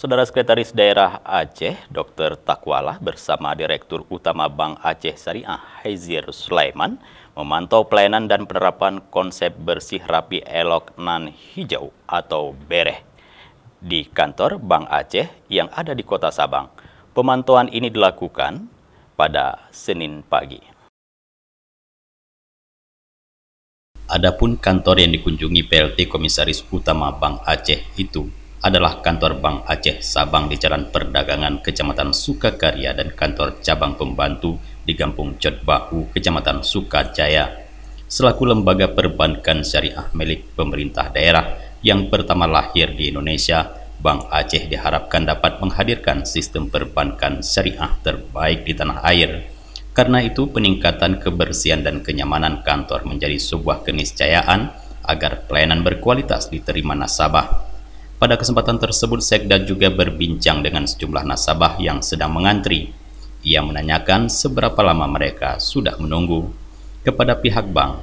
Saudara Sekretaris Daerah Aceh, Dr. Takwala bersama Direktur Utama Bank Aceh Syariah, Haizir Sulaiman, memantau pelayanan dan penerapan konsep bersih rapi elok nan hijau atau BEREH di kantor Bank Aceh yang ada di Kota Sabang. Pemantauan ini dilakukan pada Senin pagi. Adapun kantor yang dikunjungi PLT Komisaris Utama Bank Aceh itu adalah kantor Bank Aceh Sabang di Jalan Perdagangan Kecamatan Sukakarya dan kantor cabang pembantu di Kampung Codbahu, Kecamatan Sukajaya. Selaku lembaga perbankan syariah milik pemerintah daerah yang pertama lahir di Indonesia, Bank Aceh diharapkan dapat menghadirkan sistem perbankan syariah terbaik di tanah air. Karena itu, peningkatan kebersihan dan kenyamanan kantor menjadi sebuah keniscayaan agar pelayanan berkualitas diterima nasabah. Pada kesempatan tersebut, Sekda juga berbincang dengan sejumlah nasabah yang sedang mengantri. Ia menanyakan seberapa lama mereka sudah menunggu. Kepada pihak bank,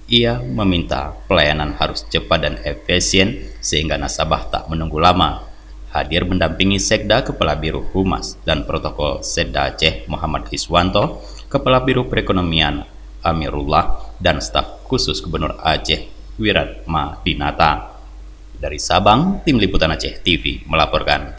ia meminta pelayanan harus cepat dan efisien sehingga nasabah tak menunggu lama. Hadir mendampingi Sekda Kepala Biro Humas dan Protokol Setda Aceh Muhammad Iswanto, Kepala Biro Perekonomian Amirullah, dan staf khusus Gubernur Aceh Wiratma Dinata. Dari Sabang, Tim Liputan Aceh TV melaporkan.